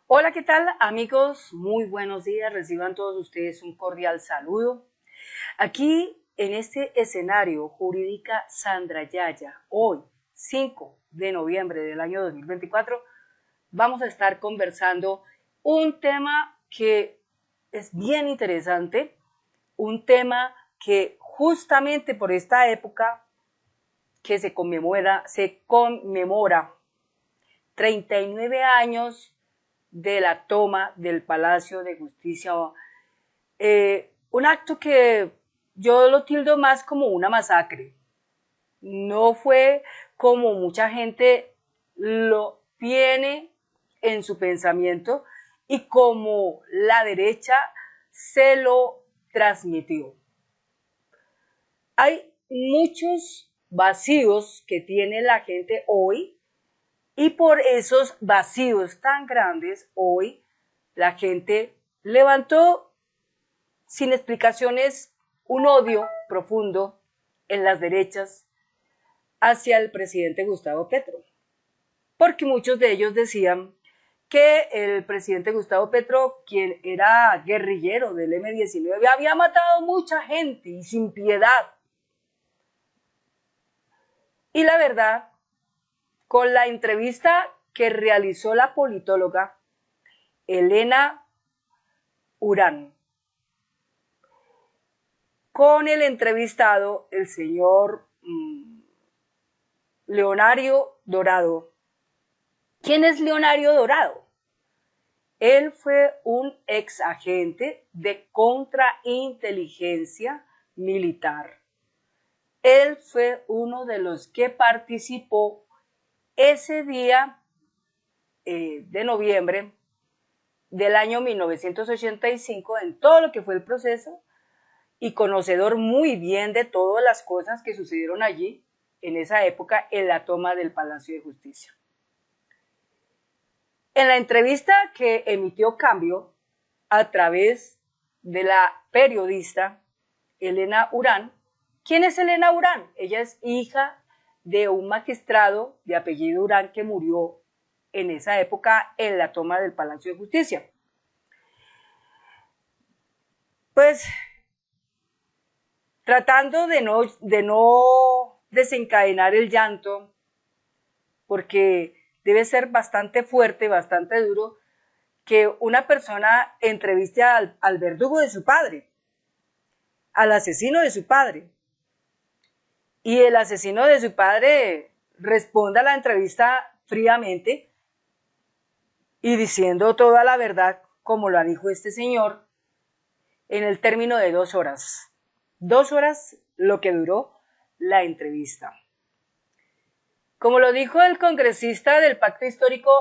Hola, ¿qué tal amigos? Muy buenos días, reciban todos ustedes un cordial saludo. Aquí en este escenario Jurídica Sandra Yaya, hoy 5 de noviembre del año 2024, vamos a estar conversando un tema que es bien interesante, un tema que justamente por esta época que se conmemora 39 años de la toma del Palacio de Justicia, un acto que yo lo tildo más como una masacre. No fue como mucha gente lo tiene en su pensamiento y como la derecha se lo transmitió. Hay muchos vacíos que tiene la gente hoy y por esos vacíos tan grandes hoy la gente levantó sin explicaciones un odio profundo en las derechas hacia el presidente Gustavo Petro, porque muchos de ellos decían que el presidente Gustavo Petro, quien era guerrillero del M-19, había matado mucha gente y sin piedad. Y la verdad, con la entrevista que realizó la politóloga Elena Urán con el entrevistado, el señor Leonario Dorado. ¿Quién es Leonario Dorado? Él fue un ex agente de contrainteligencia militar. Él fue uno de los que participó ese día de noviembre del año 1985 en todo lo que fue el proceso y conocedor muy bien de todas las cosas que sucedieron allí en esa época en la toma del Palacio de Justicia. En la entrevista que emitió Cambio a través de la periodista Elena Urán, ¿quién es Elena Urán? Ella es hija de un magistrado de apellido Urán que murió en esa época en la toma del Palacio de Justicia. Pues tratando de no desencadenar el llanto, porque debe ser bastante fuerte, bastante duro, que una persona entreviste al verdugo de su padre, al asesino de su padre, y el asesino de su padre responda a la entrevista fríamente y diciendo toda la verdad, como lo dijo este señor, en el término de 2 horas. 2 horas lo que duró la entrevista. Como lo dijo el congresista del Pacto Histórico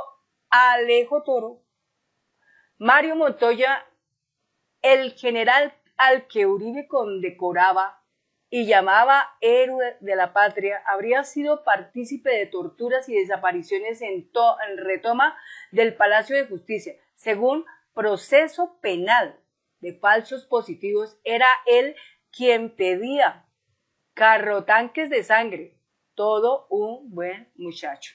Alejo Toro, Mario Montoya, el general al que Uribe condecoraba y llamaba héroe de la patria, habría sido partícipe de torturas y desapariciones en retoma del Palacio de Justicia. Según proceso penal de falsos positivos, era él quien pedía carrotanques de sangre. Todo un buen muchacho.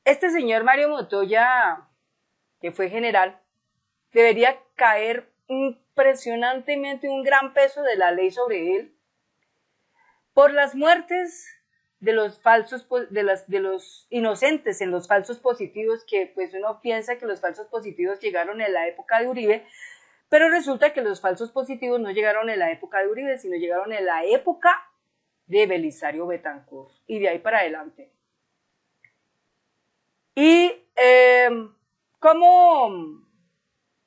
Este señor Mario Montoya, que fue general, debería caer impresionantemente un gran peso de la ley sobre él por las muertes de los falsos, de los inocentes en los falsos positivos, que pues uno piensa que los falsos positivos llegaron en la época de Uribe, pero resulta que los falsos positivos no llegaron en la época de Uribe, sino llegaron en la época de Belisario Betancourt y de ahí para adelante. Y cómo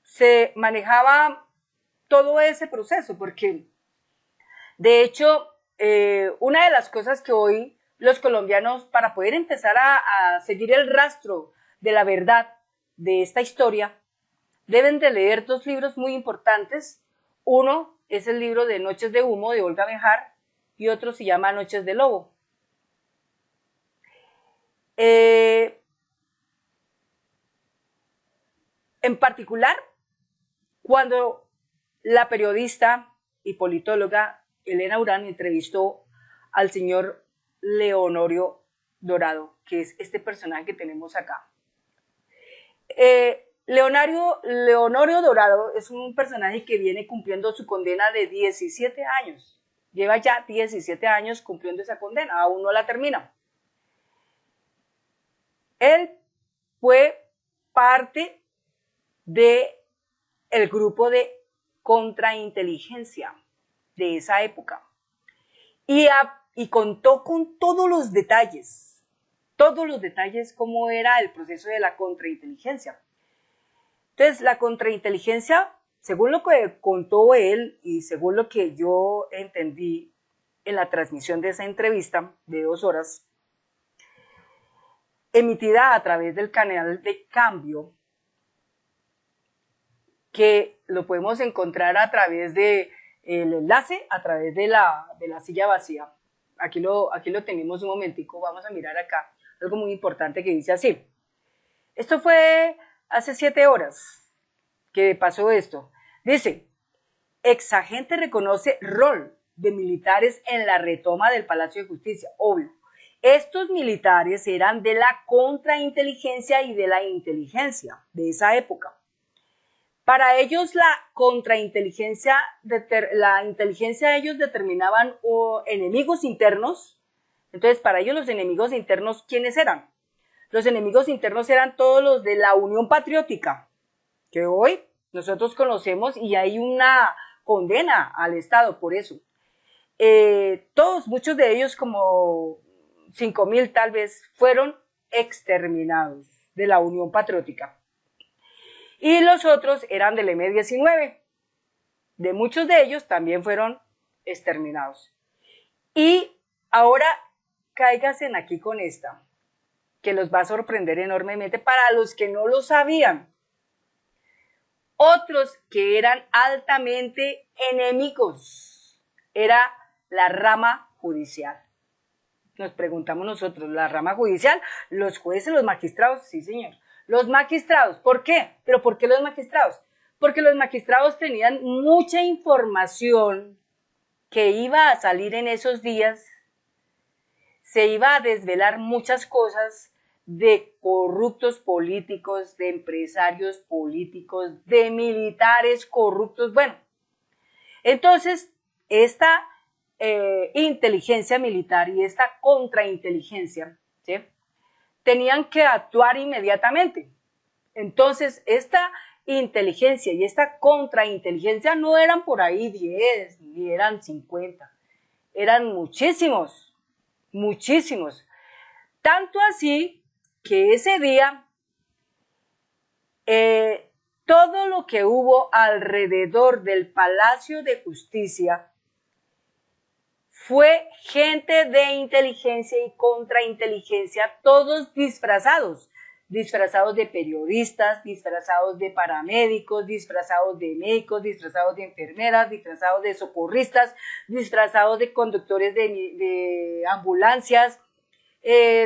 se manejaba todo ese proceso, porque de hecho una de las cosas que hoy los colombianos, para poder empezar a seguir el rastro de la verdad de esta historia, deben de leer 2 libros muy importantes. Uno es el libro de Noches de Humo de Olga Bejar y otro se llama Noches de Lobo. En particular, cuando la periodista y politóloga Elena Urán entrevistó al señor Leonorio Dorado, que es este personaje que tenemos acá. Leonorio Dorado es un personaje que viene cumpliendo su condena de 17 años. Lleva ya 17 años cumpliendo esa condena, aún no la termina. Él fue parte del grupo de contrainteligencia de esa época y contó con todos los detalles cómo era el proceso de la contrainteligencia. Entonces, la contrainteligencia, según lo que contó él y según lo que yo entendí en la transmisión de esa entrevista de 2 horas, emitida a través del canal de Cambio, que lo podemos encontrar a través de el enlace, a través de la silla vacía. Aquí lo tenemos un momentico, vamos a mirar acá, algo muy importante que dice así. Esto fue hace 7 horas que pasó esto. Dice, exagente reconoce rol de militares en la retoma del Palacio de Justicia. Obvio, estos militares eran de la contrainteligencia y de la inteligencia de esa época. Para ellos la contrainteligencia, la inteligencia de ellos determinaban enemigos internos. Entonces, para ellos los enemigos internos, ¿quiénes eran? Los enemigos internos eran todos los de la Unión Patriótica, que hoy nosotros conocemos y hay una condena al Estado por eso. Muchos de ellos, como 5.000 tal vez, fueron exterminados de la Unión Patriótica. Y los otros eran del M-19. De muchos de ellos también fueron exterminados. Y ahora cáiganse aquí con esta, que los va a sorprender enormemente para los que no lo sabían. Otros que eran altamente enemigos era la rama judicial. Nos preguntamos nosotros, ¿la rama judicial? ¿Los jueces, los magistrados? Sí, señor. Los magistrados, ¿por qué? ¿Pero por qué los magistrados? Porque los magistrados tenían mucha información que iba a salir en esos días, se iba a desvelar muchas cosas de corruptos políticos, de empresarios políticos, de militares corruptos. Bueno, entonces esta inteligencia militar y esta contrainteligencia, ¿sí?, tenían que actuar inmediatamente. Entonces, esta inteligencia y esta contrainteligencia no eran por ahí 10, ni eran 50, eran muchísimos, muchísimos. Tanto así que ese día, todo lo que hubo alrededor del Palacio de Justicia fue gente de inteligencia y contrainteligencia, todos disfrazados de periodistas, disfrazados de paramédicos, disfrazados de médicos, disfrazados de enfermeras, disfrazados de socorristas, disfrazados de conductores de ambulancias,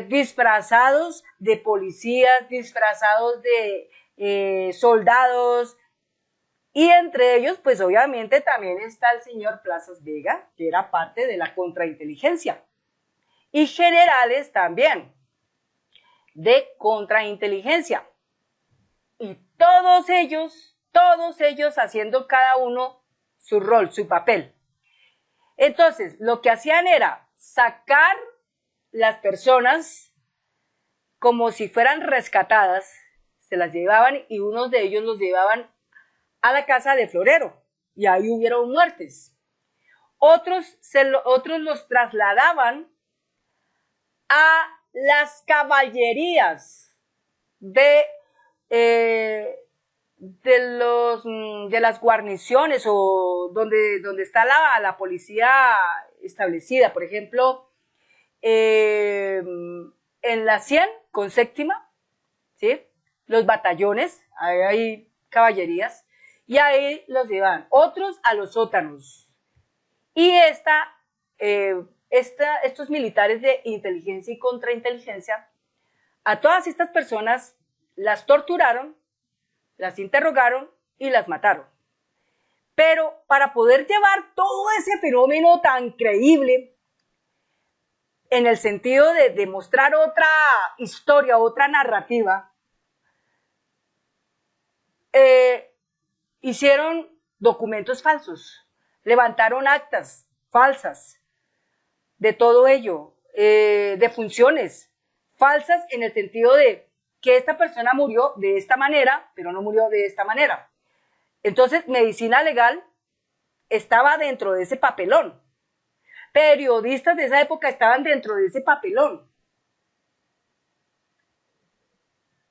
disfrazados de policías, disfrazados de soldados. Y entre ellos, pues obviamente también está el señor Plazas Vega, que era parte de la contrainteligencia. Y generales también de contrainteligencia. Y todos ellos haciendo cada uno su rol, su papel. Entonces, lo que hacían era sacar las personas como si fueran rescatadas, se las llevaban y unos de ellos los llevaban a la casa de Florero y ahí hubieron muertes. Otros los trasladaban a las caballerías de las guarniciones o donde está la policía establecida. Por ejemplo, en la 100 con séptima, ¿sí?, los batallones, ahí hay caballerías, y ahí los llevan. Otros a los sótanos. Y estos militares de inteligencia y contrainteligencia, a todas estas personas las torturaron, las interrogaron y las mataron. Pero para poder llevar todo ese fenómeno tan creíble, en el sentido de demostrar otra historia, otra narrativa, hicieron documentos falsos, levantaron actas falsas de todo ello, de funciones falsas en el sentido de que esta persona murió de esta manera, pero no murió de esta manera. Entonces, medicina legal estaba dentro de ese papelón. Periodistas de esa época estaban dentro de ese papelón.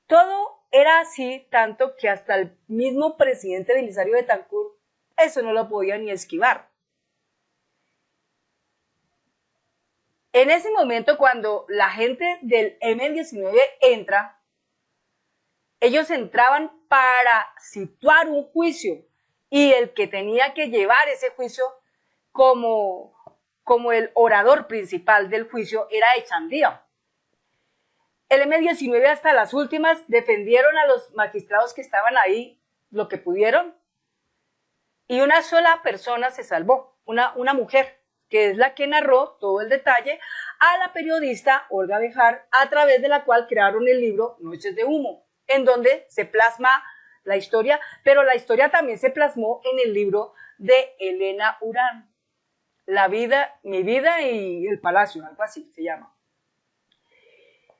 Todo era así, tanto que hasta el mismo presidente Belisario Betancur eso no lo podía ni esquivar. En ese momento, cuando la gente del M-19 entra, ellos entraban para situar un juicio y el que tenía que llevar ese juicio como el orador principal del juicio era Echandía. El M-19 hasta las últimas defendieron a los magistrados que estaban ahí lo que pudieron y una sola persona se salvó, una mujer, que es la que narró todo el detalle a la periodista Olga Bejar, a través de la cual crearon el libro Noches de Humo, en donde se plasma la historia, pero la historia también se plasmó en el libro de Elena Urán, La vida, mi vida y el palacio, algo así se llama.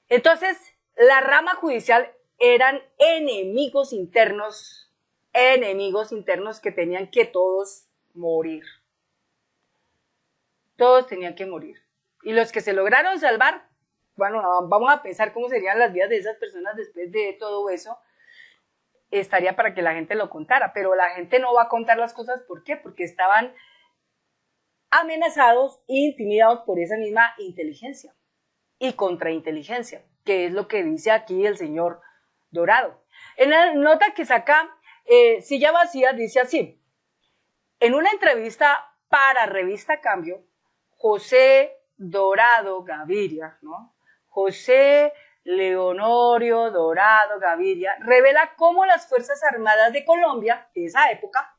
Entonces, la rama judicial eran enemigos internos que tenían que todos morir. Todos tenían que morir. Y los que se lograron salvar, bueno, vamos a pensar cómo serían las vidas de esas personas después de todo eso. Estaría para que la gente lo contara, pero la gente no va a contar las cosas. ¿Por qué? Porque estaban amenazados e intimidados por esa misma inteligencia y contrainteligencia, que es lo que dice aquí el señor Dorado. En la nota que saca Silla Vacía dice así: en una entrevista para Revista Cambio, José Dorado Gaviria, ¿no? José Leonorio Dorado Gaviria revela cómo las Fuerzas Armadas de Colombia de esa época,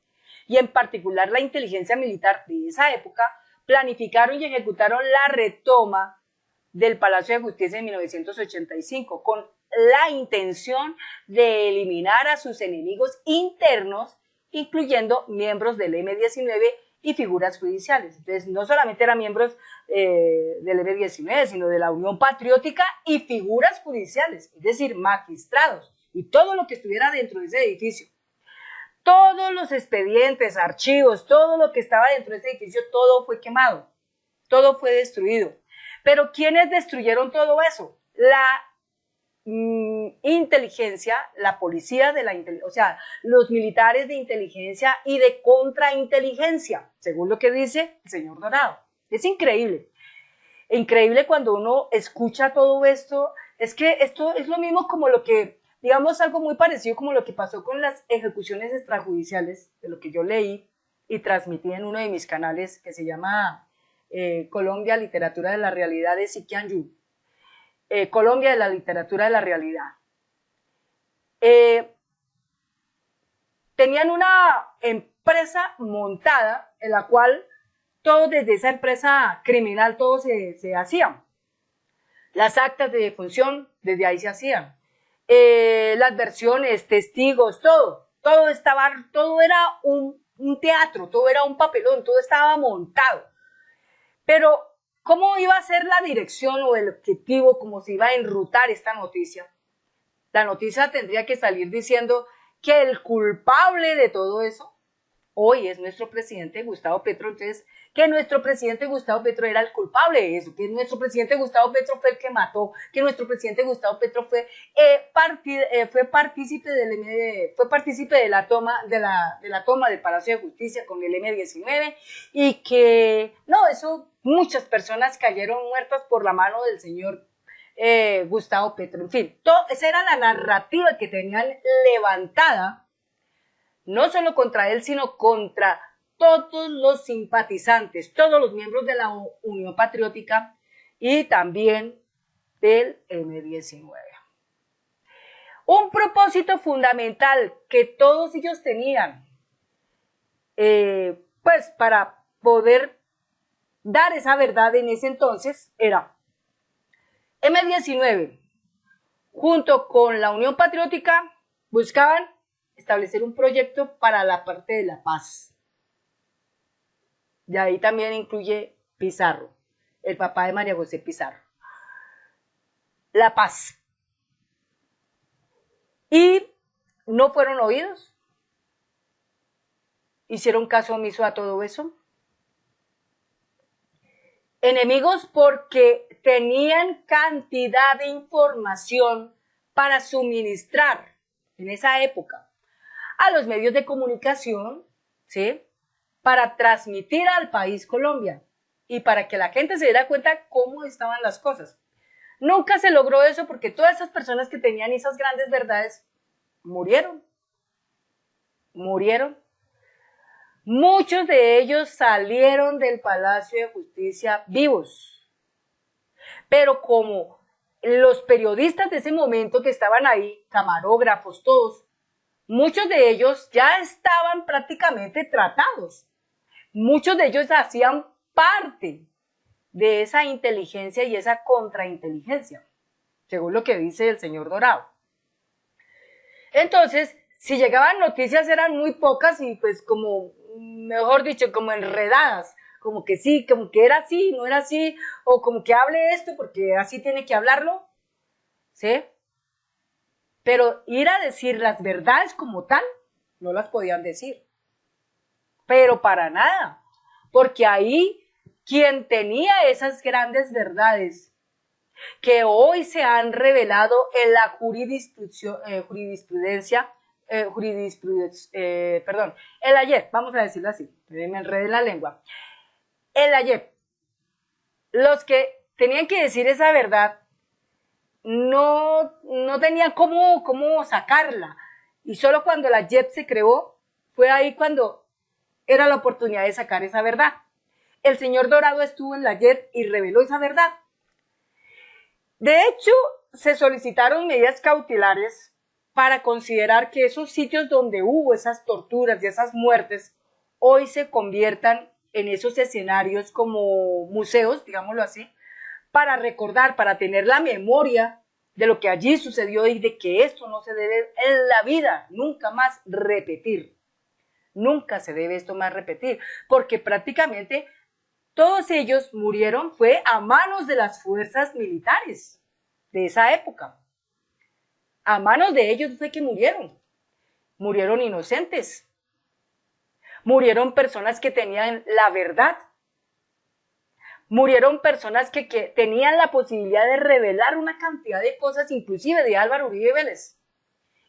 y en particular la inteligencia militar de esa época, planificaron y ejecutaron la retoma del Palacio de Justicia en 1985 con la intención de eliminar a sus enemigos internos, incluyendo miembros del M-19 y figuras judiciales. Entonces, no solamente eran miembros del M-19, sino de la Unión Patriótica y figuras judiciales, es decir, magistrados y todo lo que estuviera dentro de ese edificio. Todos los expedientes, archivos, todo lo que estaba dentro de ese edificio, todo fue quemado, todo fue destruido. Pero ¿quiénes destruyeron todo eso? La inteligencia, la policía de la inteligencia, o sea, los militares de inteligencia y de contrainteligencia, según lo que dice el señor Dorado. Es increíble. Increíble cuando uno escucha todo esto. Es que esto es lo mismo como lo que, digamos, algo muy parecido como lo que pasó con las ejecuciones extrajudiciales, de lo que yo leí y transmití en uno de mis canales que se llama Colombia, Literatura de la Realidad de Sikian Yu. Colombia de la Literatura de la Realidad. Tenían una empresa montada en la cual todo desde esa empresa criminal todo se hacía. Las actas de defunción desde ahí se hacían. Las versiones, testigos, todo era un teatro, todo era un papelón, todo estaba montado. Pero, ¿cómo iba a ser la dirección o el objetivo, cómo se iba a enrutar esta noticia? La noticia tendría que salir diciendo que el culpable de todo eso hoy es nuestro presidente Gustavo Petro. Entonces, que nuestro presidente Gustavo Petro era el culpable de eso, que nuestro presidente Gustavo Petro fue el que mató, que nuestro presidente Gustavo Petro fue partícipe de la toma del Palacio de Justicia con el M-19 y que no, eso muchas personas cayeron muertas por la mano del señor Gustavo Petro. En fin, esa era la narrativa que tenían levantada, no solo contra él, sino contra todos los simpatizantes, todos los miembros de la Unión Patriótica y también del M-19. Un propósito fundamental que todos ellos tenían, pues para poder dar esa verdad en ese entonces, era M-19, junto con la Unión Patriótica, buscaban establecer un proyecto para la parte de la paz. Y ahí también incluye Pizarro, el papá de María José Pizarro. La paz. Y no fueron oídos. Hicieron caso omiso a todo eso. Enemigos porque tenían cantidad de información para suministrar en esa época a los medios de comunicación, ¿sí? Para transmitir al país Colombia y para que la gente se diera cuenta cómo estaban las cosas. Nunca se logró eso porque todas esas personas que tenían esas grandes verdades murieron. Murieron. Muchos de ellos salieron del Palacio de Justicia vivos. Pero como los periodistas de ese momento que estaban ahí, camarógrafos, todos, muchos de ellos ya estaban prácticamente tratados. Muchos de ellos hacían parte de esa inteligencia y esa contrainteligencia, según lo que dice el señor Dorado. Entonces, si llegaban noticias eran muy pocas y pues como, mejor dicho, como enredadas, como que sí, como que era así, no era así, o como que hable esto porque así tiene que hablarlo, ¿sí? Pero ir a decir las verdades como tal, no las podían decir. Pero para nada, porque ahí quien tenía esas grandes verdades que hoy se han revelado en la jurisprudencia, el ayer, vamos a decirlo así, me enredé la lengua. El ayer, los que tenían que decir esa verdad no tenían cómo sacarla. Y solo cuando la JEP se creó, fue ahí cuando era la oportunidad de sacar esa verdad. El señor Dorado estuvo en la JEP y reveló esa verdad. De hecho, se solicitaron medidas cautelares para considerar que esos sitios donde hubo esas torturas y esas muertes hoy se conviertan en esos escenarios como museos, digámoslo así, para recordar, para tener la memoria de lo que allí sucedió y de que esto no se debe en la vida nunca más repetir. Nunca se debe esto más repetir, porque prácticamente todos ellos murieron fue a manos de las fuerzas militares de esa época. A manos de ellos fue que murieron. Murieron inocentes. Murieron personas que tenían la verdad. Murieron personas que tenían la posibilidad de revelar una cantidad de cosas, inclusive de Álvaro Uribe Vélez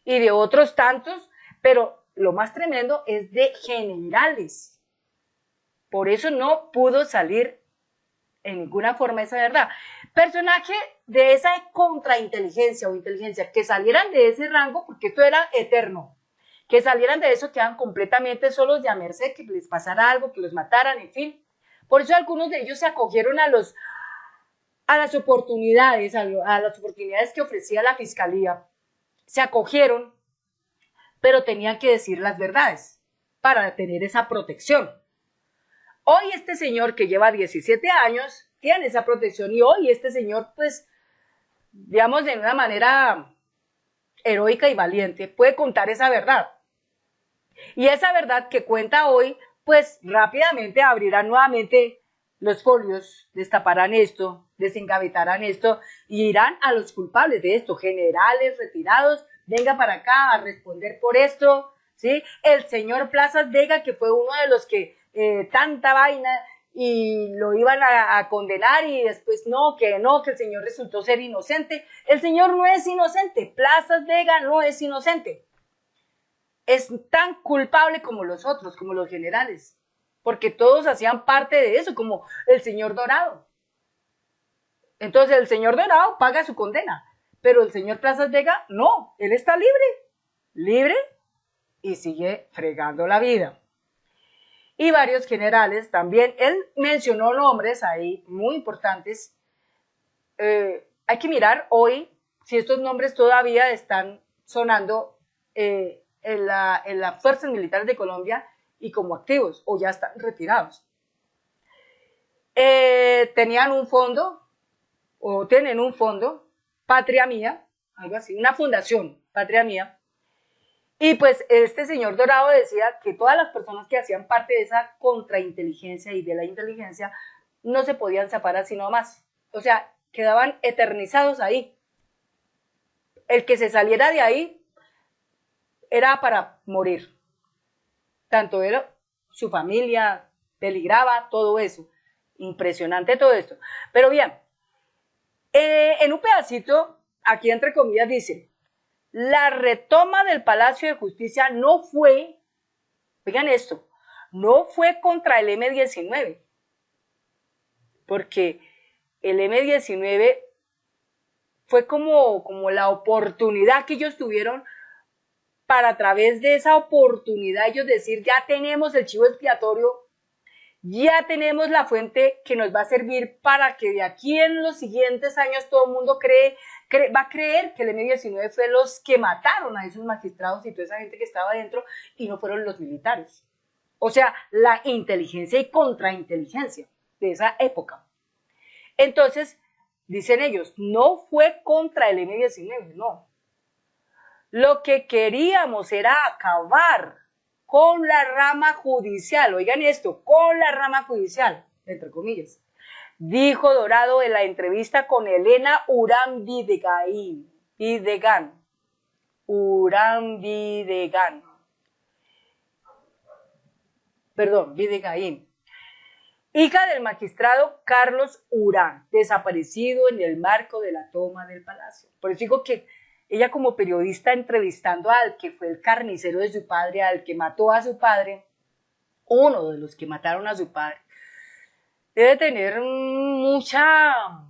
y de otros tantos, pero lo más tremendo es de generales. Por eso no pudo salir en ninguna forma esa verdad. Personaje de esa contrainteligencia o inteligencia, que salieran de ese rango, porque esto era eterno, que salieran de eso, quedan completamente solos de a merced, que les pasara algo, que los mataran, en fin. Por eso algunos de ellos se acogieron a las oportunidades, a las oportunidades que ofrecía la fiscalía. Se acogieron, pero tenían que decir las verdades para tener esa protección. Hoy este señor que lleva 17 años tiene esa protección y hoy este señor, pues, digamos, de una manera heroica y valiente, puede contar esa verdad. Y esa verdad que cuenta hoy, pues rápidamente abrirán nuevamente los folios, destaparán esto, desengavetarán esto y irán a los culpables de esto, generales retirados, venga para acá a responder por esto, ¿sí? El señor Plazas Vega, que fue uno de los que tanta vaina y lo iban a condenar y después que el señor resultó ser inocente. El señor no es inocente, Plazas Vega no es inocente. Es tan culpable como los otros, como los generales, porque todos hacían parte de eso, como el señor Dorado. Entonces el señor Dorado paga su condena, pero el señor Plazas Vega no, él está libre y sigue fregando la vida. Y varios generales también, él mencionó nombres ahí muy importantes. Hay que mirar hoy si estos nombres todavía están sonando en las fuerzas militares de Colombia y como activos o ya están retirados. Tenían un fondo o tienen un fondo, Patria Mía, algo así, una fundación, Patria Mía, Y pues este señor Dorado decía que todas las personas que hacían parte de esa contrainteligencia y de la inteligencia no se podían zafar así nomás. O sea, quedaban eternizados ahí. El que se saliera de ahí era para morir. Tanto él, su familia, peligraba, todo eso. Impresionante todo esto. Pero bien, en un pedacito, aquí entre comillas dice, la retoma del Palacio de Justicia no fue, oigan esto, no fue contra el M-19, porque el M-19 fue como la oportunidad que ellos tuvieron para a través de esa oportunidad ellos decir, ya tenemos el chivo expiatorio, ya tenemos la fuente que nos va a servir para que de aquí en los siguientes años todo el mundo va a creer que el M-19 fue los que mataron a esos magistrados y toda esa gente que estaba adentro y no fueron los militares. O sea, la inteligencia y contrainteligencia de esa época. Entonces, dicen ellos, no fue contra el M-19, no. Lo que queríamos era acabar con la rama judicial, oigan esto, con la rama judicial, entre comillas, dijo Dorado en la entrevista con Elena Urán Videgain, hija del magistrado Carlos Urán, desaparecido en el marco de la toma del palacio. Por eso digo que ella como periodista entrevistando al que fue el carnicero de su padre, al que mató a su padre, uno de los que mataron a su padre, debe tener mucha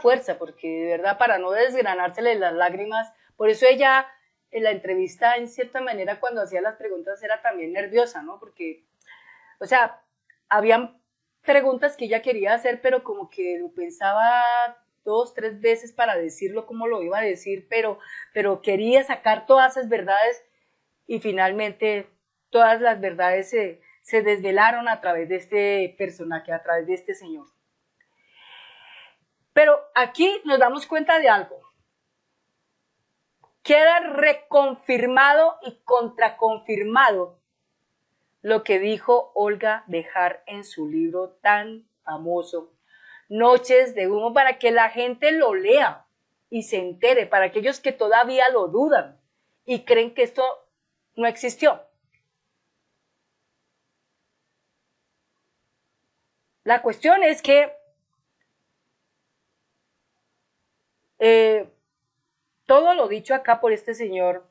fuerza, porque de verdad para no desgranársele las lágrimas, por eso ella en la entrevista en cierta manera cuando hacía las preguntas era también nerviosa, ¿no? Porque, o sea, habían preguntas que ella quería hacer, pero como que lo pensaba 2, 3 veces para decirlo como lo iba a decir, pero quería sacar todas esas verdades y finalmente todas las verdades se desvelaron a través de este personaje, a través de este señor. Pero aquí nos damos cuenta de algo. Queda reconfirmado y contraconfirmado lo que dijo Olga Bejar en su libro tan famoso, Noches de Humo, para que la gente lo lea y se entere, para aquellos que todavía lo dudan y creen que esto no existió. La cuestión es que todo lo dicho acá por este señor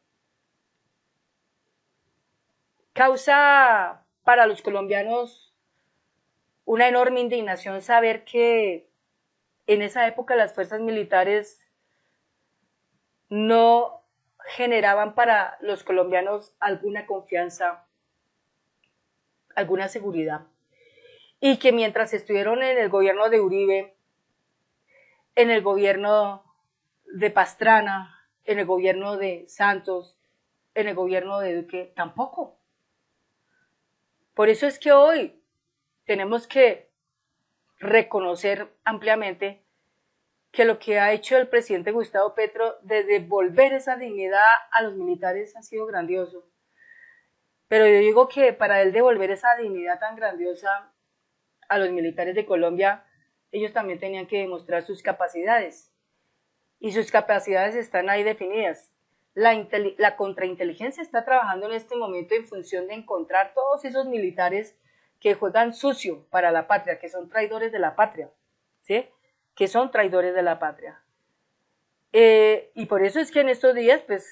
causa para los colombianos una enorme indignación saber que en esa época las fuerzas militares no generaban para los colombianos alguna confianza, alguna seguridad. Y que mientras estuvieron en el gobierno de Uribe, en el gobierno de Pastrana, en el gobierno de Santos, en el gobierno de Duque, tampoco. Por eso es que hoy tenemos que reconocer ampliamente que lo que ha hecho el presidente Gustavo Petro de devolver esa dignidad a los militares ha sido grandioso. Pero yo digo que para él devolver esa dignidad tan grandiosa a los militares de Colombia, ellos también tenían que demostrar sus capacidades. Y sus capacidades están ahí definidas. La contrainteligencia está trabajando en este momento en función de encontrar todos esos militares que juegan sucio para la patria, que son traidores de la patria, ¿sí? Que son traidores de la patria. Y por eso es que en estos días pues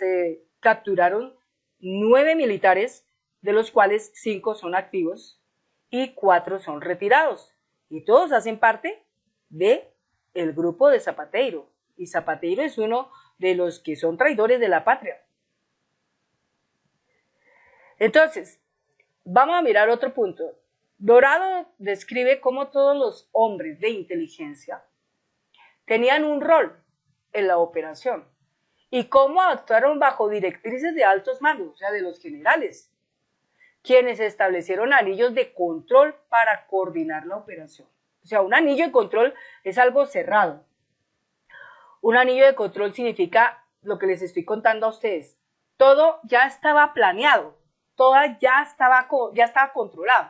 capturaron 9 militares, de los cuales 5 son activos y 4 son retirados. Y todos hacen parte de el grupo de Zapateiro. Y Zapateiro es uno de los que son traidores de la patria. Entonces, vamos a mirar otro punto. Dorado describe cómo todos los hombres de inteligencia tenían un rol en la operación y cómo actuaron bajo directrices de altos mandos, o sea, de los generales, quienes establecieron anillos de control para coordinar la operación. O sea, un anillo de control es algo cerrado. Un anillo de control significa lo que les estoy contando a ustedes. todo ya estaba planeado, todo ya estaba controlado.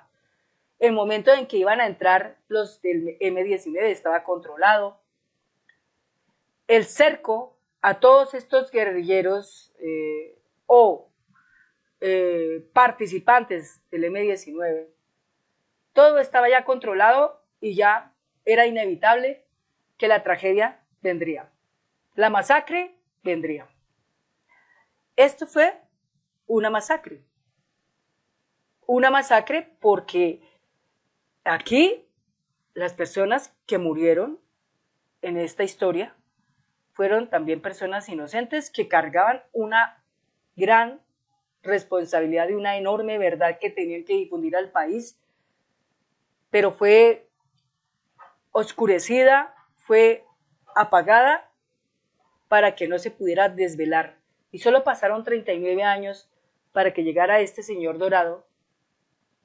El momento en que iban a entrar los del M-19 estaba controlado. El cerco a todos estos guerrilleros o participantes del M-19, todo estaba ya controlado y ya era inevitable que la tragedia vendría. La masacre vendría. Esto fue una masacre. Una masacre porque aquí las personas que murieron en esta historia fueron también personas inocentes que cargaban una gran responsabilidad y una enorme verdad que tenían que difundir al país, pero fue oscurecida, fue apagada para que no se pudiera desvelar. Y solo pasaron 39 años para que llegara este señor dorado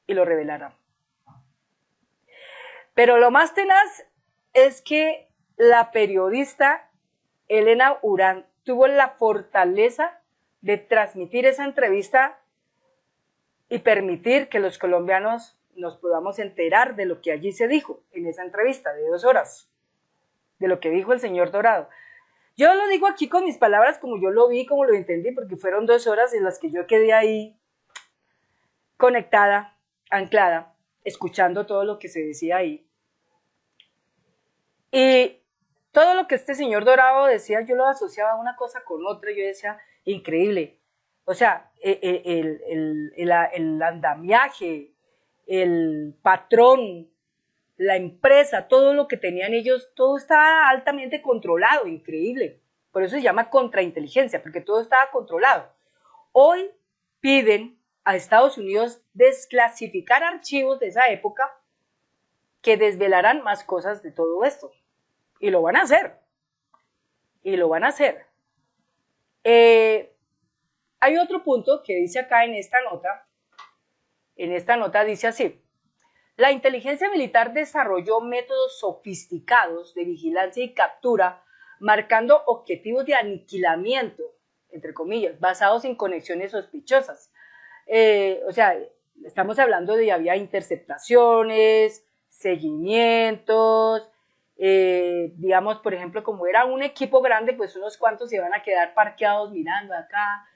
y lo revelara. Pero lo más tenaz es que la periodista Elena Urán tuvo la fortaleza de transmitir esa entrevista y permitir que los colombianos nos podamos enterar de lo que allí se dijo en esa entrevista de 2 horas, de lo que dijo el señor Dorado. Yo lo digo aquí con mis palabras como yo lo vi, como lo entendí, porque fueron 2 horas en las que yo quedé ahí conectada, anclada, escuchando todo lo que se decía ahí. Y todo lo que este señor Dorado decía, yo lo asociaba una cosa con otra, yo decía, increíble. O sea, el andamiaje, el patrón, la empresa, todo lo que tenían ellos, todo estaba altamente controlado, increíble. Por eso se llama contrainteligencia, porque todo estaba controlado. Hoy piden a Estados Unidos desclasificar archivos de esa época que desvelarán más cosas de todo esto. Y lo van a hacer. Y lo van a hacer. Hay otro punto que dice acá en esta nota. En esta nota dice así. La inteligencia militar desarrolló métodos sofisticados de vigilancia y captura, marcando objetivos de aniquilamiento, entre comillas, basados en conexiones sospechosas. O sea, estamos hablando de había interceptaciones, seguimientos, digamos, por ejemplo, como era un equipo grande, pues unos cuantos se van a quedar parqueados mirando acá,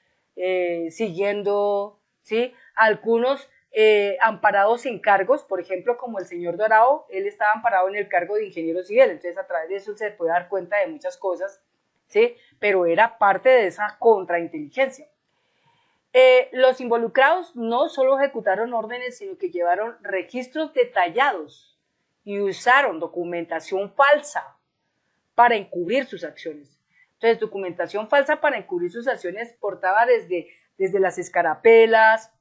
siguiendo, ¿sí? Algunos amparados en cargos, por ejemplo, como el señor Dorado, él estaba amparado en el cargo de ingeniero civil, entonces a través de eso se puede dar cuenta de muchas cosas, ¿sí? Pero era parte de esa contrainteligencia. Los involucrados no solo ejecutaron órdenes, sino que llevaron registros detallados y usaron documentación falsa para encubrir sus acciones. Entonces, documentación falsa para encubrir sus acciones portaba desde las escarapelas,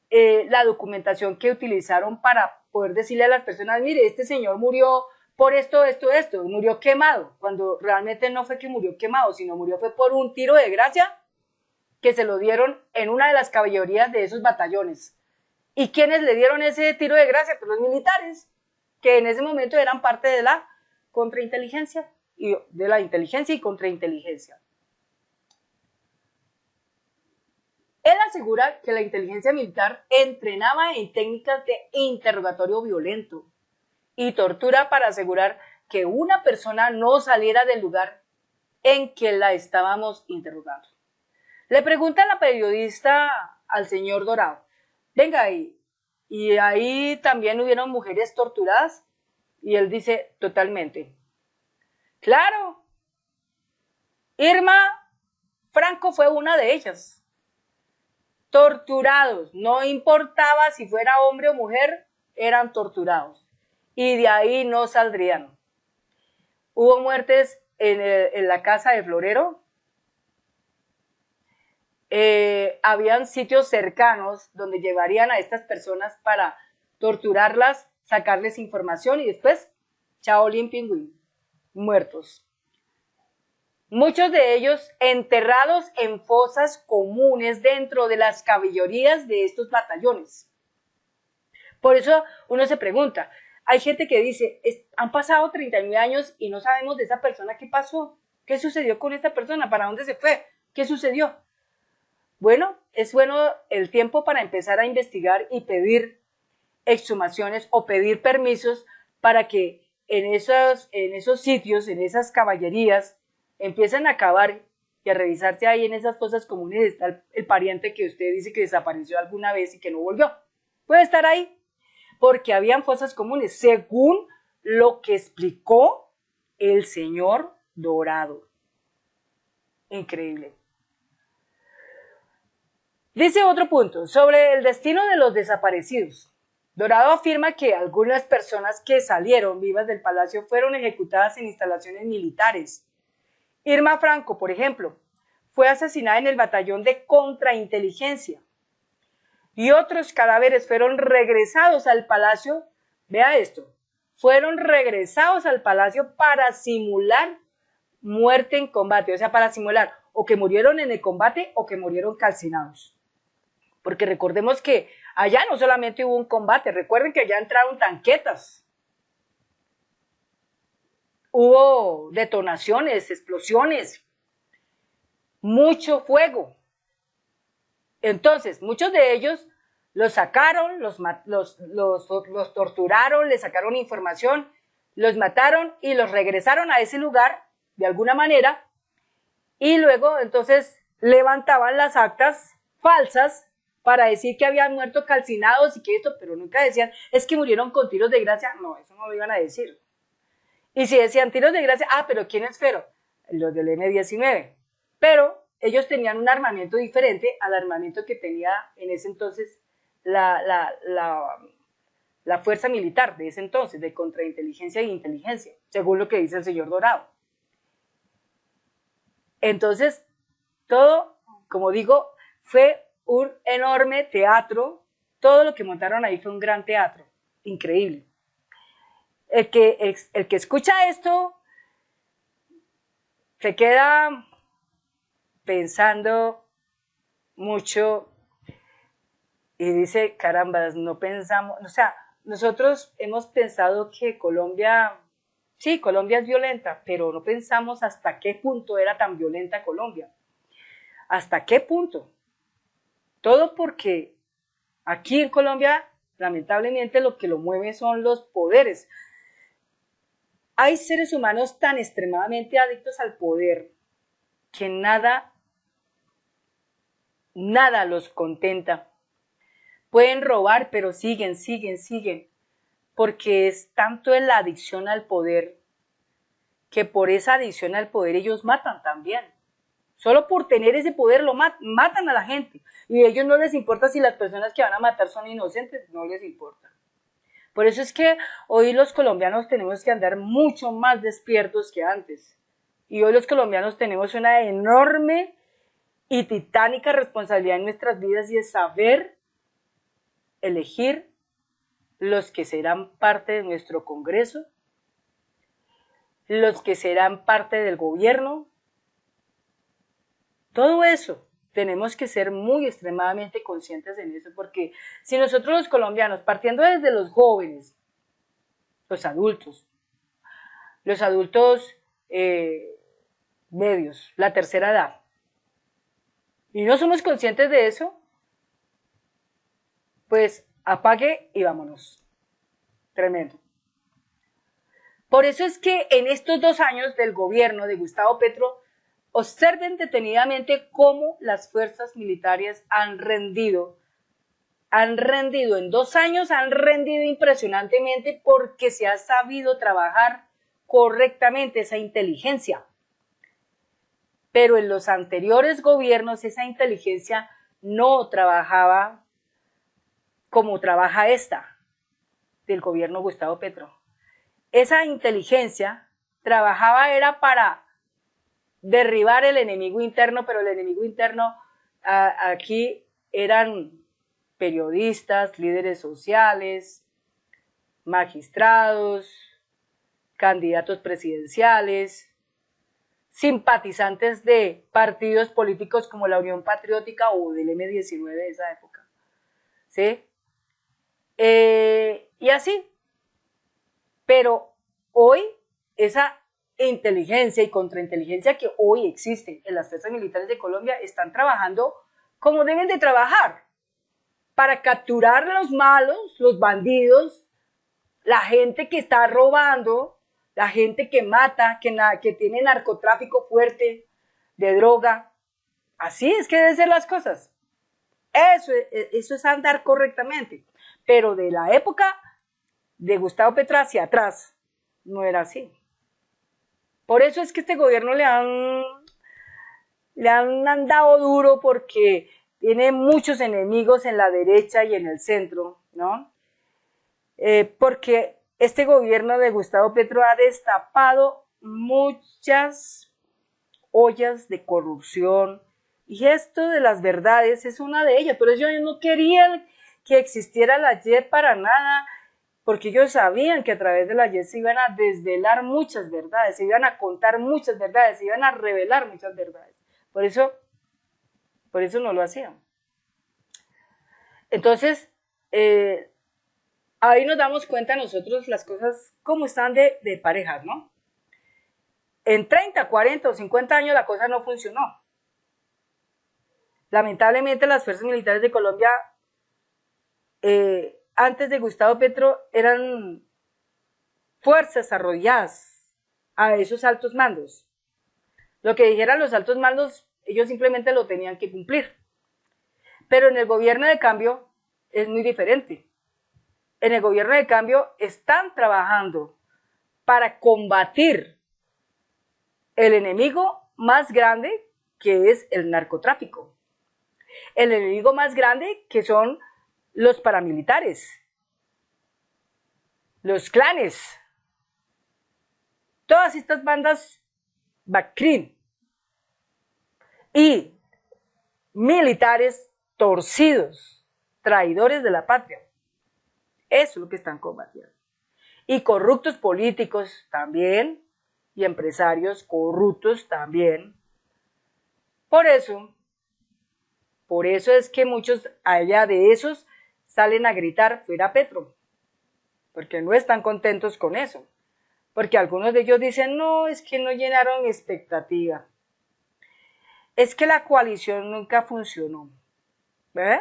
la documentación que utilizaron para poder decirle a las personas, mire, este señor murió por esto, murió quemado, cuando realmente no fue que murió quemado, sino murió fue por un tiro de gracia que se lo dieron en una de las caballerías de esos batallones. ¿Y quiénes le dieron ese tiro de gracia? Pues los militares, que en ese momento eran parte de la contrainteligencia, y de la inteligencia y contrainteligencia. Él asegura que la inteligencia militar entrenaba en técnicas de interrogatorio violento y tortura para asegurar que una persona no saliera del lugar en que la estábamos interrogando. Le pregunta a la periodista al señor Dorado, venga, ¿y ahí también hubieron mujeres torturadas? Y él dice, totalmente. Claro, Irma Franco fue una de ellas. Torturados, no importaba si fuera hombre o mujer, eran torturados. Y de ahí no saldrían. Hubo muertes en la casa de Florero. Habían sitios cercanos donde llevarían a estas personas para torturarlas, sacarles información y después, Shaolin Pingüín, muertos. Muchos de ellos enterrados en fosas comunes dentro de las caballerías de estos batallones. Por eso uno se pregunta, hay gente que dice, han pasado 39 años y no sabemos de esa persona qué pasó, qué sucedió con esta persona, para dónde se fue, qué sucedió. Bueno, es bueno el tiempo para empezar a investigar y pedir exhumaciones o pedir permisos para que en esos sitios, en esas caballerías, empiecen a cavar y a revisarse ahí en esas fosas comunes está el pariente que usted dice que desapareció alguna vez y que no volvió. Puede estar ahí, porque habían fosas comunes, según lo que explicó el señor Dorado. Increíble. Dice otro punto, sobre el destino de los desaparecidos. Dorado afirma que algunas personas que salieron vivas del palacio fueron ejecutadas en instalaciones militares. Irma Franco, por ejemplo, fue asesinada en el batallón de contrainteligencia. Y otros cadáveres fueron regresados al palacio, vea esto, fueron regresados al palacio para simular muerte en combate, o sea, para simular o que murieron en el combate o que murieron calcinados. Porque recordemos que allá no solamente hubo un combate, recuerden que allá entraron tanquetas, hubo detonaciones, explosiones, mucho fuego. Entonces, muchos de ellos los sacaron, los torturaron, les sacaron información, los mataron y los regresaron a ese lugar de alguna manera y luego entonces levantaban las actas falsas para decir que habían muerto calcinados y que esto, pero nunca decían, es que murieron con tiros de gracia. No, eso no lo iban a decir. Y si decían tiros de gracia, pero ¿quiénes fueron? Los del M-19. Pero ellos tenían un armamento diferente al armamento que tenía en ese entonces la fuerza militar de ese entonces, de contrainteligencia e inteligencia, según lo que dice el señor Dorado. Entonces, todo, como digo, fue un enorme teatro, todo lo que montaron ahí fue un gran teatro, increíble. El que escucha esto se queda pensando mucho y dice, carambas, no pensamos, o sea, nosotros hemos pensado que Colombia, sí, Colombia es violenta, pero no pensamos hasta qué punto era tan violenta Colombia. ¿Hasta qué punto? Todo porque aquí en Colombia, lamentablemente, lo que lo mueve son los poderes. Hay seres humanos tan extremadamente adictos al poder que nada los contenta. Pueden robar, pero siguen, porque es tanto en la adicción al poder que por esa adicción al poder ellos matan también. Solo por tener ese poder lo matan a la gente. Y a ellos no les importa si las personas que van a matar son inocentes, no les importa. Por eso es que hoy los colombianos tenemos que andar mucho más despiertos que antes. Y hoy los colombianos tenemos una enorme y titánica responsabilidad en nuestras vidas y es saber elegir los que serán parte de nuestro Congreso, los que serán parte del gobierno. Todo eso tenemos que ser muy extremadamente conscientes en eso, porque si nosotros los colombianos, partiendo desde los jóvenes, los adultos medios, la tercera edad, y no somos conscientes de eso, pues apague y vámonos. Tremendo. Por eso es que en estos 2 años del gobierno de Gustavo Petro, observen detenidamente cómo las fuerzas militares han rendido en 2 años, han rendido impresionantemente porque se ha sabido trabajar correctamente esa inteligencia. Pero en los anteriores gobiernos esa inteligencia no trabajaba como trabaja esta del gobierno Gustavo Petro. Esa inteligencia trabajaba era para derribar el enemigo interno, pero el enemigo interno aquí eran periodistas, líderes sociales, magistrados, candidatos presidenciales, simpatizantes de partidos políticos como la Unión Patriótica o del M-19 de esa época. ¿Sí? Y así. Pero hoy esa inteligencia y contrainteligencia que hoy existe en las fuerzas militares de Colombia están trabajando como deben de trabajar para capturar a los malos, los bandidos, la gente que está robando, la gente que mata, que tiene narcotráfico fuerte de droga. Así es que deben ser las cosas. Eso es andar correctamente. Pero de la época de Gustavo Petro hacia atrás, no era así. Por eso es que este gobierno le han andado duro porque tiene muchos enemigos en la derecha y en el centro, ¿no? Porque este gobierno de Gustavo Petro ha destapado muchas ollas de corrupción y esto de las verdades es una de ellas. Pero ellos no querían que existiera la JEP para nada, porque ellos sabían que a través de la JEP se iban a desvelar muchas verdades, se iban a contar muchas verdades, se iban a revelar muchas verdades. Por eso no lo hacían. Entonces, ahí nos damos cuenta nosotros las cosas como están de parejas, ¿no? En 30, 40 o 50 años la cosa no funcionó. Lamentablemente las fuerzas militares de Colombia, antes de Gustavo Petro, eran fuerzas arrodilladas a esos altos mandos. Lo que dijeran los altos mandos, ellos simplemente lo tenían que cumplir. Pero en el gobierno de cambio es muy diferente. En el gobierno de cambio están trabajando para combatir el enemigo más grande, que es el narcotráfico. El enemigo más grande, que son los paramilitares, los clanes, todas estas bandas BACRIM y militares torcidos, traidores de la patria. Eso es lo que están combatiendo. Y corruptos políticos también, y empresarios corruptos también. Por eso es que muchos allá de esos salen a gritar fuera Petro, porque no están contentos con eso. Porque algunos de ellos dicen, no, es que no llenaron expectativa. Es que la coalición nunca funcionó. ¿Ve?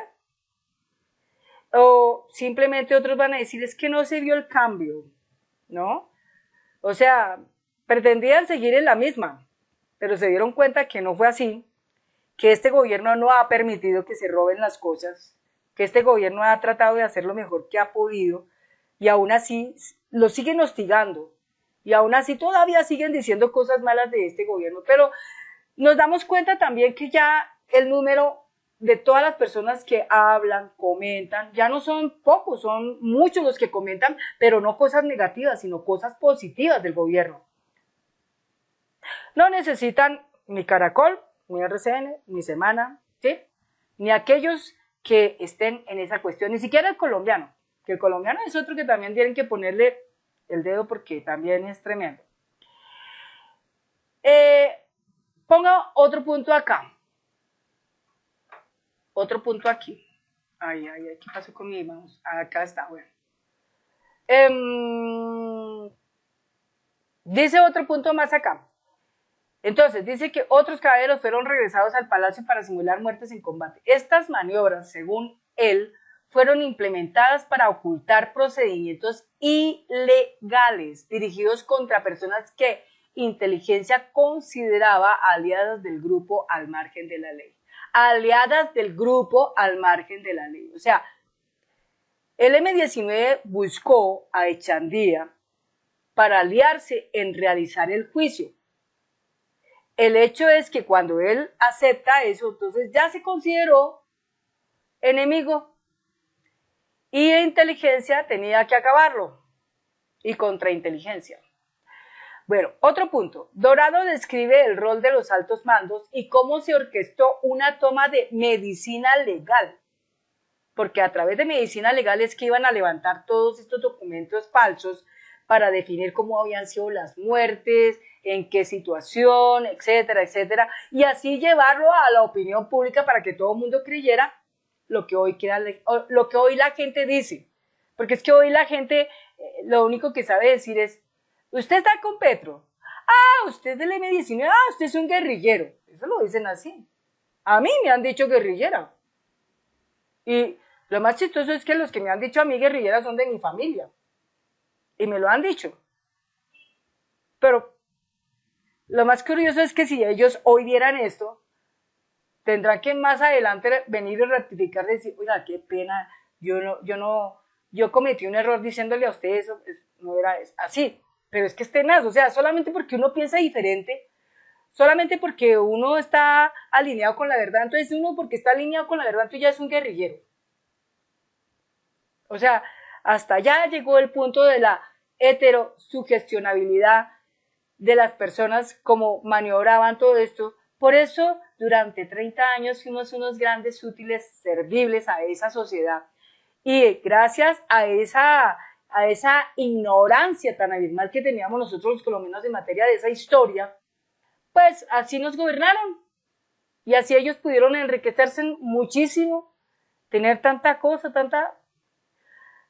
O simplemente otros van a decir, es que no se vio el cambio, ¿no? O sea, pretendían seguir en la misma, pero se dieron cuenta que no fue así, que este gobierno no ha permitido que se roben las cosas, que este gobierno ha tratado de hacer lo mejor que ha podido, y aún así lo siguen hostigando, y aún así todavía siguen diciendo cosas malas de este gobierno, pero nos damos cuenta también que ya el número de todas las personas que hablan, comentan, ya no son pocos, son muchos los que comentan, pero no cosas negativas, sino cosas positivas del gobierno. No necesitan ni Caracol, ni RCN, ni Semana, ¿sí? Ni aquellos que estén en esa cuestión, ni siquiera el colombiano, que el colombiano es otro que también tienen que ponerle el dedo porque también es tremendo. Ponga otro punto acá. Otro punto aquí. Ay, ¿qué pasó con mi mouse? Acá está, bueno. Dice otro punto más acá. Entonces, dice que otros caballeros fueron regresados al palacio para simular muertes en combate. Estas maniobras, según él, fueron implementadas para ocultar procedimientos ilegales dirigidos contra personas que inteligencia consideraba aliadas del grupo al margen de la ley. Aliadas del grupo al margen de la ley. O sea, el M-19 buscó a Echandía para aliarse en realizar el juicio. El hecho es que cuando él acepta eso, entonces ya se consideró enemigo y inteligencia tenía que acabarlo y contrainteligencia. Bueno, otro punto. Dorado describe el rol de los altos mandos y cómo se orquestó una toma de medicina legal, porque a través de medicina legal es que iban a levantar todos estos documentos falsos para definir cómo habían sido las muertes, en qué situación, etcétera, etcétera, y así llevarlo a la opinión pública para que todo el mundo creyera lo que hoy la gente dice, porque es que hoy la gente lo único que sabe decir es, usted está con Petro, usted es del M-19, usted es un guerrillero, eso lo dicen así, A mí me han dicho guerrillera. Y lo más chistoso es que los que me han dicho a mí guerrillera son de mi familia. Y me lo han dicho. Pero lo más curioso es que si ellos hoy vieran esto, tendrán que más adelante venir y rectificar y decir, oiga, qué pena, yo cometí un error diciéndole a usted eso, no era así. Pero es que es tenaz, o sea, solamente porque uno piensa diferente, solamente porque uno está alineado con la verdad, entonces uno porque está alineado con la verdad, entonces ya es un guerrillero. O sea, hasta allá llegó el punto de la heterosugestionabilidad de las personas, como maniobraban todo esto. Por eso, durante 30 años fuimos unos grandes útiles servibles a esa sociedad. Y gracias a esa ignorancia tan abismal que teníamos nosotros los colombianos en materia de esa historia, pues así nos gobernaron. Y así ellos pudieron enriquecerse muchísimo, tener tanta cosa,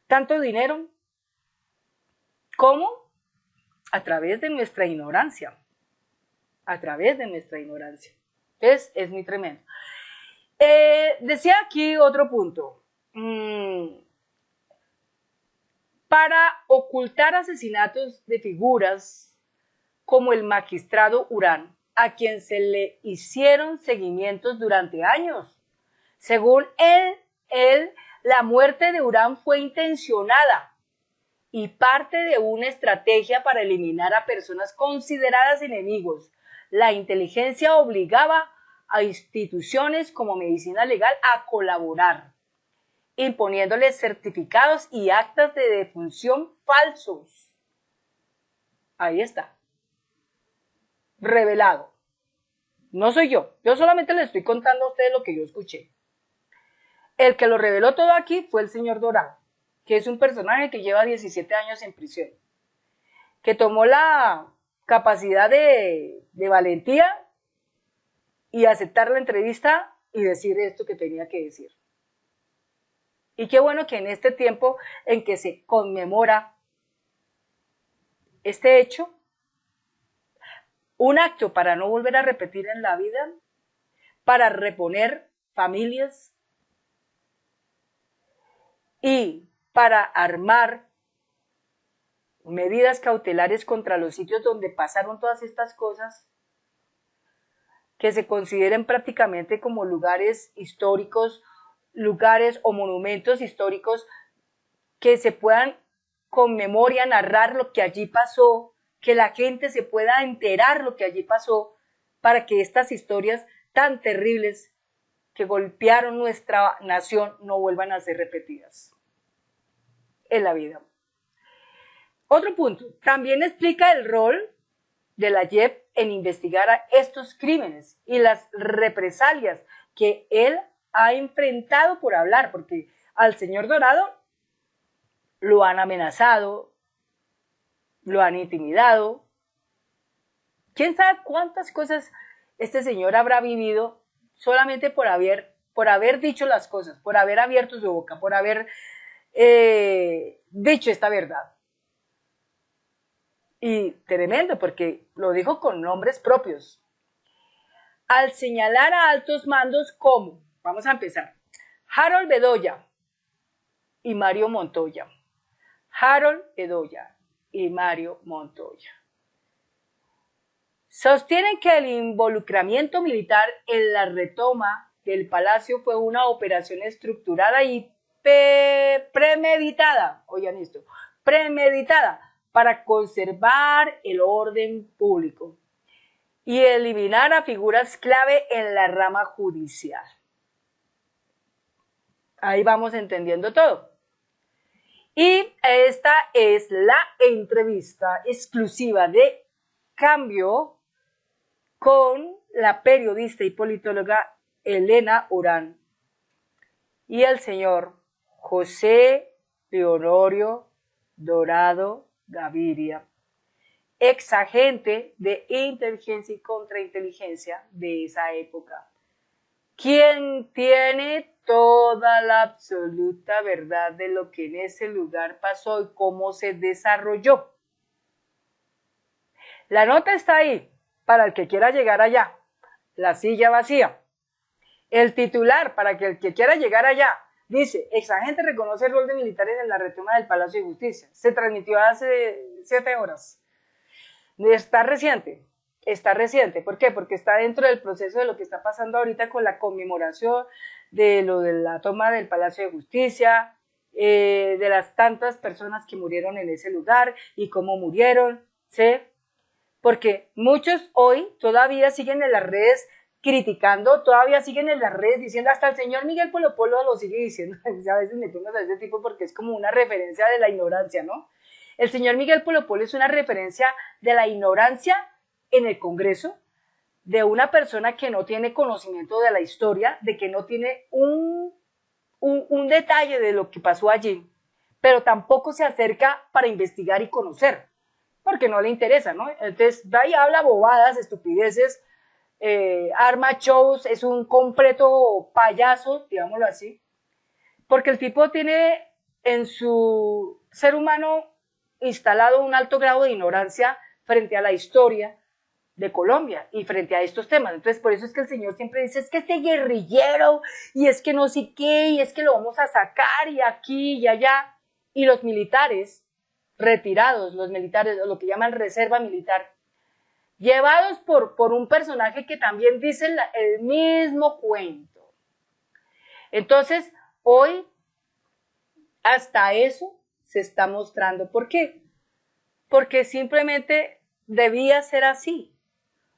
tanto dinero. ¿Cómo? A través de nuestra ignorancia. A través de nuestra ignorancia. Es muy tremendo. Decía aquí otro punto. Para ocultar asesinatos de figuras como el magistrado Urán, a quien se le hicieron seguimientos durante años. Según él, la muerte de Urán fue intencionada y parte de una estrategia para eliminar a personas consideradas enemigos. La inteligencia obligaba a instituciones como medicina legal a colaborar, imponiéndoles certificados y actas de defunción falsos. Ahí está. Revelado. No soy yo. Yo solamente les estoy contando a ustedes lo que yo escuché. El que lo reveló todo aquí fue el señor Dorán, que es un personaje que lleva 17 años en prisión, que tomó la capacidad de valentía y aceptar la entrevista y decir esto que tenía que decir. Y qué bueno que en este tiempo en que se conmemora este hecho, un acto para no volver a repetir en la vida, para reponer familias y para armar medidas cautelares contra los sitios donde pasaron todas estas cosas, que se consideren prácticamente como lugares históricos, lugares o monumentos históricos que se puedan con memoria narrar lo que allí pasó, que la gente se pueda enterar lo que allí pasó, para que estas historias tan terribles que golpearon nuestra nación no vuelvan a ser repetidas en la vida. Otro punto, también explica el rol de la JEP en investigar a estos crímenes y las represalias que él ha enfrentado por hablar, porque al señor Dorado lo han amenazado, lo han intimidado. ¿Quién sabe cuántas cosas este señor habrá vivido solamente por haber dicho las cosas, por haber abierto su boca, por haber dicho esta verdad? Y tremendo, porque lo dijo con nombres propios. Al señalar a altos mandos como, vamos a empezar, Harold Bedoya y Mario Montoya. Harold Bedoya y Mario Montoya sostienen que el involucramiento militar en la retoma del palacio fue una operación estructurada y premeditada, oigan esto, premeditada para conservar el orden público y eliminar a figuras clave en la rama judicial. Ahí vamos entendiendo todo. Y esta es la entrevista exclusiva de Cambio con la periodista y politóloga Elena Urán y el señor José Leonorio Dorado Gaviria, ex agente de inteligencia y contrainteligencia de esa época, quien tiene toda la absoluta verdad de lo que en ese lugar pasó y cómo se desarrolló. La nota está ahí para el que quiera llegar allá, la silla vacía. El titular, para que el que quiera llegar allá, dice, exagente reconoce el rol de militares en la retoma del Palacio de Justicia. Se transmitió hace 7 horas. Está reciente. ¿Por qué? Porque está dentro del proceso de lo que está pasando ahorita con la conmemoración de lo de la toma del Palacio de Justicia, de las tantas personas que murieron en ese lugar y cómo murieron, ¿sí? Porque muchos hoy todavía siguen en las redes criticando, todavía siguen en las redes diciendo, hasta el señor Miguel Polo Polo lo sigue diciendo, a veces me pongo a ese tipo porque es como una referencia de la ignorancia, ¿no? El señor Miguel Polo Polo es una referencia de la ignorancia en el Congreso, de una persona que no tiene conocimiento de la historia, de que no tiene un detalle de lo que pasó allí, pero tampoco se acerca para investigar y conocer, porque no le interesa, ¿no? Entonces va y habla bobadas, estupideces, arma shows, es un completo payaso, digámoslo así, porque el tipo tiene en su ser humano instalado un alto grado de ignorancia frente a la historia de Colombia y frente a estos temas. Entonces, por eso es que el señor siempre dice, es que este guerrillero, y es que no sé qué, y es que lo vamos a sacar, y aquí y allá. Y los militares retirados, los militares, lo que llaman reserva militar, llevados por un personaje que también dice el mismo cuento. Entonces, hoy hasta eso se está mostrando. ¿Por qué? Porque simplemente debía ser así.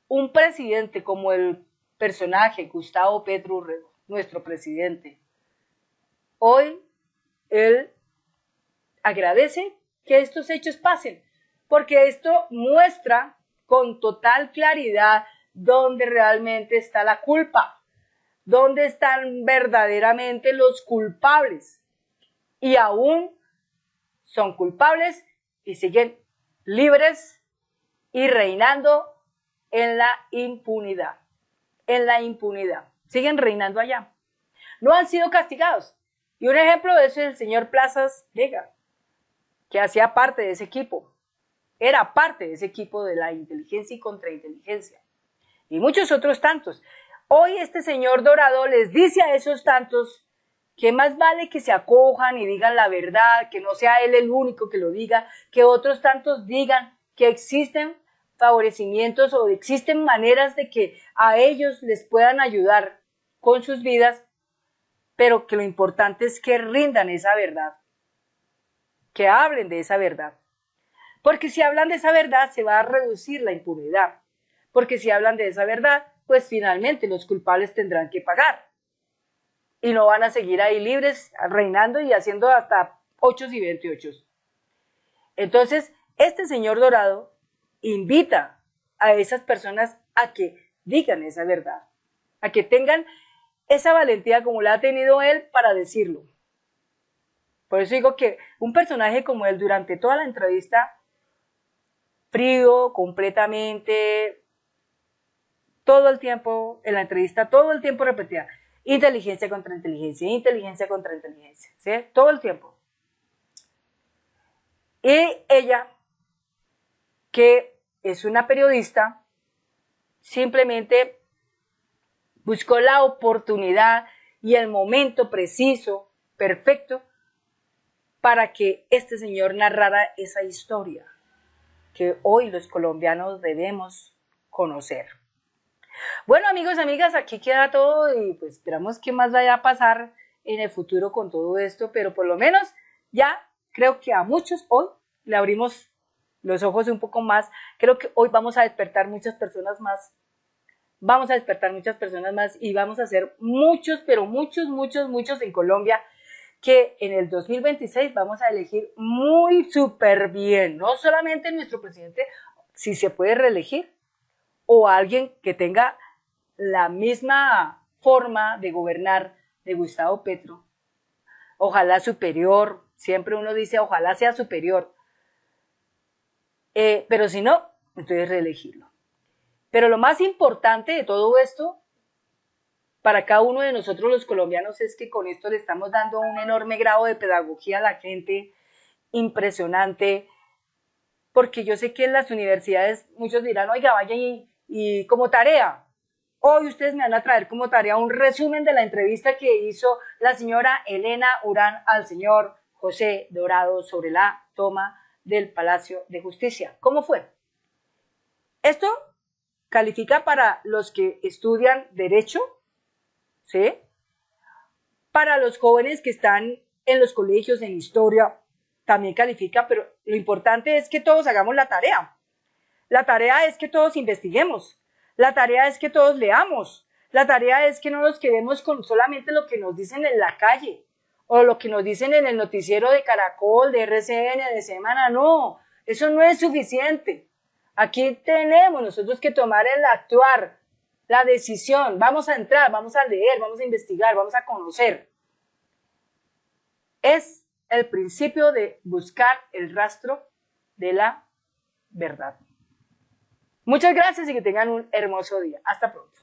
Un presidente como el personaje Gustavo Petro Urrego, nuestro presidente, hoy él agradece que estos hechos pasen, porque esto muestra con total claridad dónde realmente está la culpa, dónde están verdaderamente los culpables, y aún son culpables y siguen libres y reinando en la impunidad, siguen reinando allá. No han sido castigados. Y un ejemplo de eso es el señor Plazas Vega, que hacía parte de ese equipo, era parte de ese equipo de la inteligencia y contrainteligencia, y muchos otros tantos. Hoy este señor Dorado les dice a esos tantos que más vale que se acojan y digan la verdad, que no sea él el único que lo diga, que otros tantos digan que existen favorecimientos o existen maneras de que a ellos les puedan ayudar con sus vidas, pero que lo importante es que rindan esa verdad, que hablen de esa verdad. Porque si hablan de esa verdad se va a reducir la impunidad, porque si hablan de esa verdad, pues finalmente los culpables tendrán que pagar y no van a seguir ahí libres, reinando y haciendo hasta 8 y 28. Entonces, este señor Dorado invita a esas personas a que digan esa verdad, a que tengan esa valentía como la ha tenido él para decirlo. Por eso digo que un personaje como él durante toda la entrevista, frío, completamente, todo el tiempo, en la entrevista, todo el tiempo repetía, inteligencia contra inteligencia, inteligencia contra inteligencia, ¿sí? Todo el tiempo. Y ella, que es una periodista, simplemente buscó la oportunidad y el momento preciso, perfecto, para que este señor narrara esa historia que hoy los colombianos debemos conocer. Bueno, amigos y amigas, aquí queda todo y pues esperamos qué más vaya a pasar en el futuro con todo esto, pero por lo menos ya creo que a muchos hoy le abrimos los ojos un poco más. Creo que hoy vamos a despertar muchas personas más. Vamos a despertar muchas personas más y vamos a hacer muchos, pero muchos en Colombia, que en el 2026 vamos a elegir muy súper bien, no solamente nuestro presidente, si se puede reelegir, o alguien que tenga la misma forma de gobernar de Gustavo Petro, ojalá superior, siempre uno dice ojalá sea superior, pero si no, entonces reelegirlo. Pero lo más importante de todo esto para cada uno de nosotros los colombianos es que con esto le estamos dando un enorme grado de pedagogía a la gente, impresionante, porque yo sé que en las universidades muchos dirán, oiga, vaya y como tarea, Hoy ustedes me van a traer como tarea un resumen de la entrevista que hizo la señora Elena Urán al señor José Dorado sobre la toma del Palacio de Justicia. ¿Cómo fue? Esto califica para los que estudian Derecho, ¿sí? Para los jóvenes que están en los colegios, en Historia, también califica, pero lo importante es que todos hagamos la tarea. La tarea es que todos investiguemos. La tarea es que todos leamos. La tarea es que no nos quedemos con solamente lo que nos dicen en la calle o lo que nos dicen en el noticiero de Caracol, de RCN, de Semana. No, eso no es suficiente. Aquí tenemos nosotros que tomar el actuar, la decisión. Vamos a entrar, vamos a leer, vamos a investigar, vamos a conocer. Es el principio de buscar el rastro de la verdad. Muchas gracias y que tengan un hermoso día. Hasta pronto.